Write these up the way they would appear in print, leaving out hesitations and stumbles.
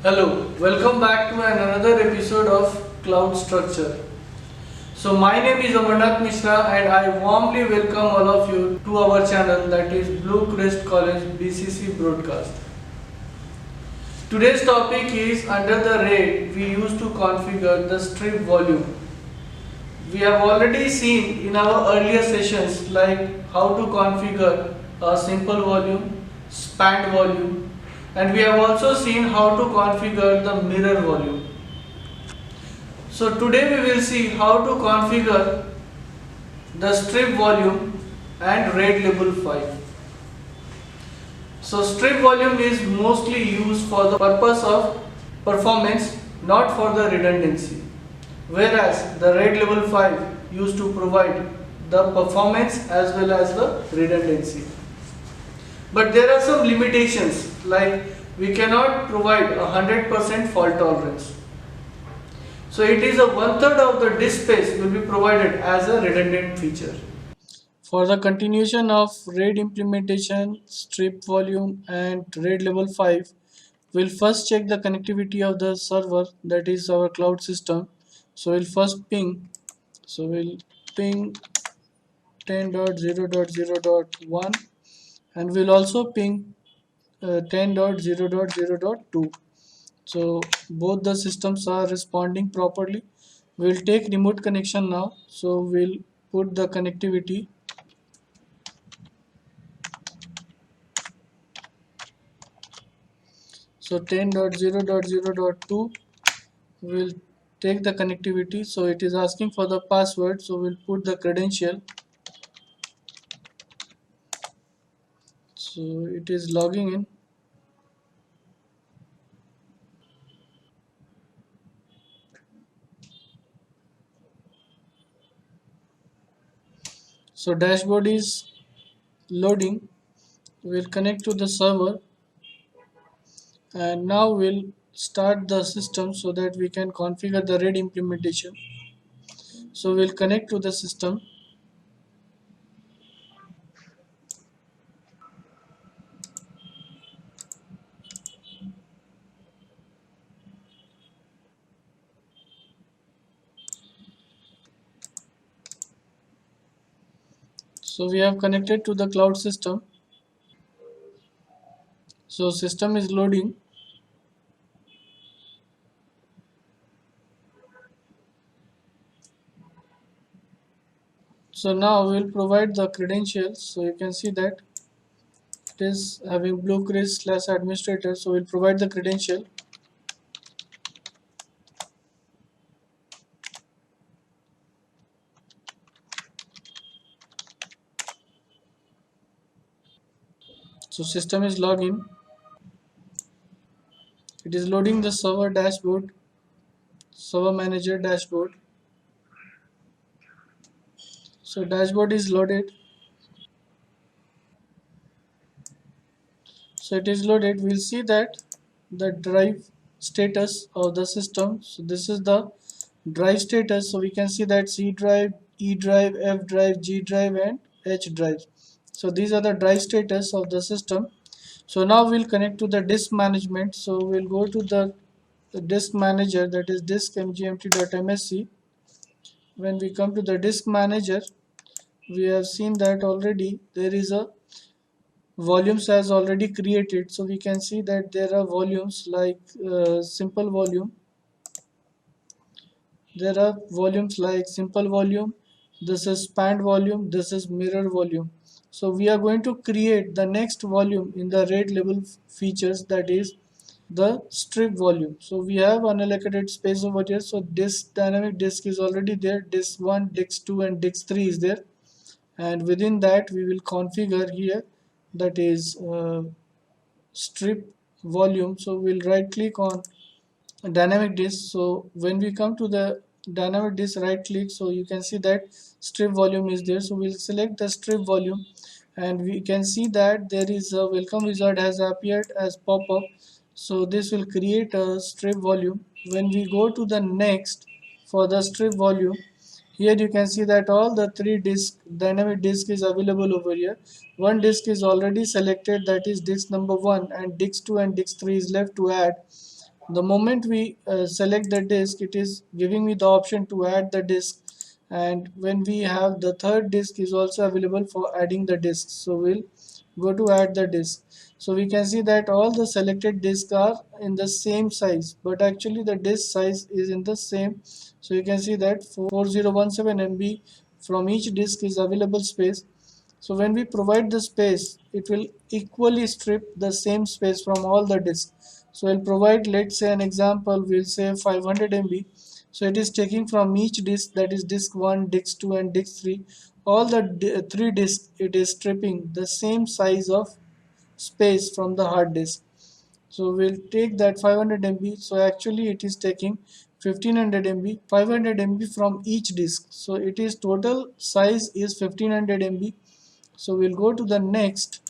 Hello, welcome back to another episode of Cloud Structure. So my name is Amarnath Mishra and I warmly welcome all of you to our channel, that is Blue Crest College BCC Broadcast. Today's topic is under the RAID we use to configure the strip volume. We have already seen in our earlier sessions like how to configure a simple volume, span volume, and we have also seen how to configure the mirror volume. So today we will see how to configure the strip volume and RAID label 5. So strip volume is mostly used for the purpose of performance, not for the redundancy, whereas the RAID level 5 used to provide the performance as well as the redundancy. But there are some limitations, like we cannot provide 100% fault tolerance. So it is a one-third of the disk space will be provided as a redundant feature. For the continuation of RAID implementation, strip volume and RAID level 5, we'll first check the connectivity of the server, that is our cloud system. So we'll first ping. So we'll ping 10.0.0.1 and we'll also ping 10.0.0.2. So both the systems are responding properly. We'll take remote connection now. So we'll put the connectivity. So 10.0.0.2 will take the connectivity. So it is asking for the password. So we'll put the credential. So it is logging in. So dashboard is loading. We'll connect to the server and now we'll start the system so that we can configure the RAID implementation. So we'll connect to the system. So we have connected to the cloud system. So system is loading. So now we'll provide the credentials. So you can see that it is having bluecrest/administrator. So we'll provide the credential. So system is login. It is loading the server dashboard, server manager dashboard. So dashboard is loaded. So it is loaded. We'll see that the drive status of the system. So this is the drive status. So we can see that C drive, E drive, F drive, G drive and H drive. So these are the drive status of the system. So now we'll connect to the disk management. So we'll go to the disk manager, that is disk mgmt.msc. When we come to the disk manager, we have seen that already there is a volumes as already created. So we can see that there are volumes like simple volume. There are volumes like simple volume, this is span volume, this is mirror volume. So we are going to create the next volume in the RAID level features, that is the strip volume. So we have unallocated space over here. So this dynamic disk is already there, disk 1, disk 2 and disk 3 is there, and within that we will configure here, that is strip volume. So we'll right click on dynamic disk. So when we come to the dynamic disk, right click, so you can see that strip volume is there. So we'll select the strip volume and we can see that there is a welcome wizard has appeared as pop-up. So this will create a strip volume. When we go to the next for the strip volume, here you can see that all the three disk dynamic disk is available over here. One disk is already selected, that is disk number 1, and disk 2 and disk 3 is left to add. The moment we select the disk, it is giving me the option to add the disk, and when we have the third disk is also available for adding the disk. So we'll go to add the disk. So we can see that all the selected disks are in the same size, but actually the disk size is in the same. So you can see that 4017 MB from each disk is available space. So when we provide the space, it will equally strip the same space from all the disks. So we'll provide, let's say an example, we'll say 500 MB. So it is taking from each disk, that is disk 1, disk 2 and disk 3. All the 3 disks, it is stripping the same size of space from the hard disk. So we'll take that 500 MB. So actually it is taking 1500 MB, 500 MB from each disk. So it is total size is 1500 MB. So we'll go to the next.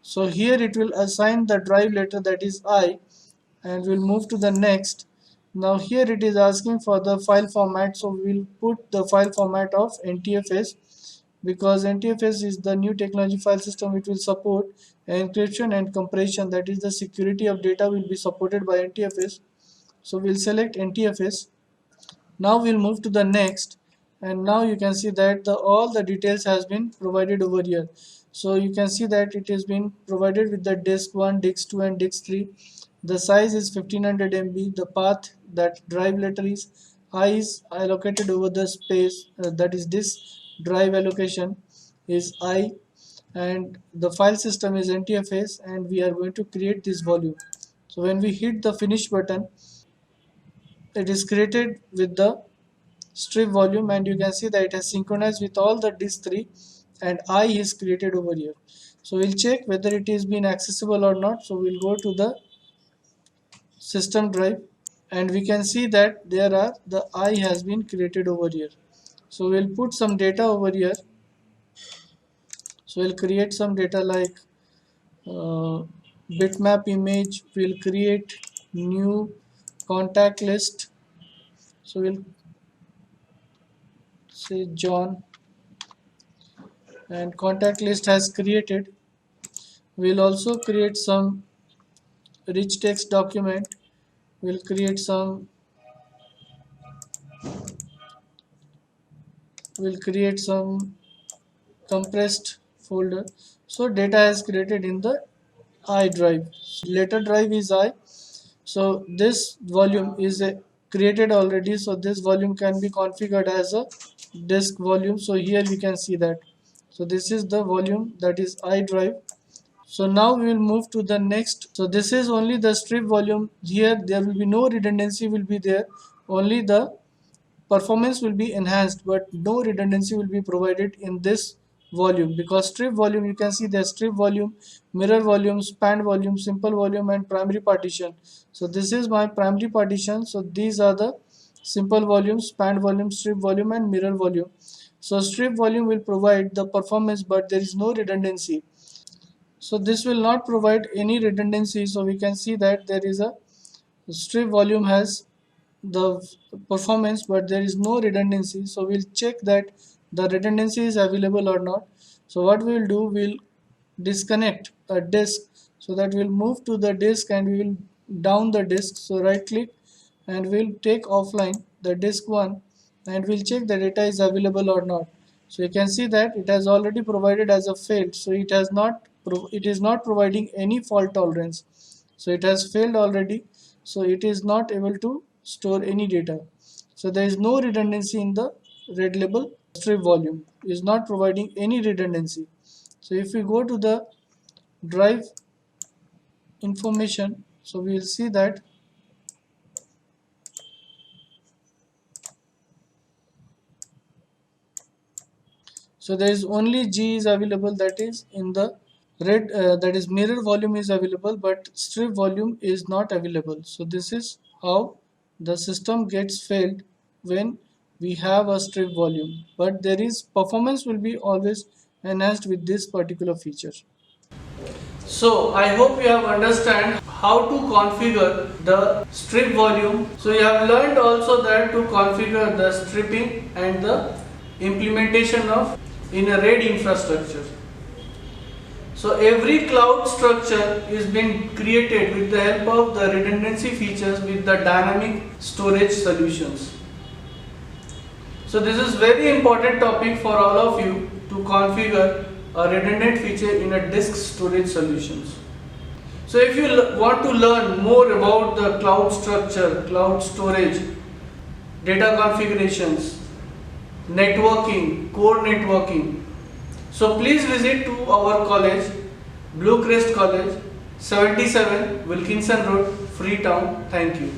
So here it will assign the drive letter, that is I, and we'll move to the next. Now here it is asking for the file format, so we'll put the file format of NTFS, because NTFS is the new technology file system. It will support encryption and compression, that is the security of data will be supported by NTFS. So we'll select NTFS. Now we'll move to the next, and now you can see that all the details has been provided over here. So you can see that it has been provided with the disk 1, disk 2 and disk 3. The size is 1500 MB. The path, that drive letter is I, is allocated over the space, that is disk drive allocation is I, and the file system is NTFS, and we are going to create this volume. So when we hit the finish button, it is created with the strip volume, and you can see that it has synchronized with all the disk 3, and I is created over here. So we'll check whether it is been accessible or not. So we'll go to the system drive, and we can see that there are the I has been created over here. So we'll put some data over here. So we'll create some data like bitmap image. We'll create new contact list. So we'll say John, and contact list has created. We'll also create some rich text document. We'll create some, compressed folder. So data is created in the I drive. Later drive is I. So this volume is created already. So this volume can be configured as a disk volume. So here we can see that. So this is the volume, that is I drive. So now we will move to the next. So this is only the strip volume. Here there will be no redundancy will be there. Only the performance will be enhanced, but no redundancy will be provided in this volume, because strip volume, you can see the strip volume, mirror volume, span volume, simple volume and primary partition. So this is my primary partition. So these are the simple volume, span volume, strip volume and mirror volume. So strip volume will provide the performance, but there is no redundancy. So this will not provide any redundancy. So we can see that there is a strip volume has the performance, but there is no redundancy. So we'll check that the redundancy is available or not. So what we will do, we'll disconnect a disk, so that we'll move to the disk and we will down the disk. So right click and we'll take offline the disk 1, and we'll check the data is available or not. So you can see that it has already provided as a failed. So it has not it is not providing any fault tolerance. So it has failed already. So it is not able to store any data. So there is no redundancy in the red label. Strip volume is not providing any redundancy. So if we go to the drive information, so we will see that so there is only G is available, that is in the red, that is mirror volume is available, but strip volume is not available. So this is how the system gets failed when we have a strip volume, but there is performance will be always enhanced with this particular feature. So I hope you have understand how to configure the strip volume. So you have learned also that to configure the stripping and the implementation of in a RAID infrastructure. So every cloud structure is being created with the help of the redundancy features with the dynamic storage solutions. So this is very important topic for all of you to configure a redundant feature in a disk storage solutions. So if you want to learn more about the cloud structure, cloud storage, data configurations, networking, core networking, so please visit to our college, Blue Crest College, 77 Wilkinson Road, Freetown. Thank you.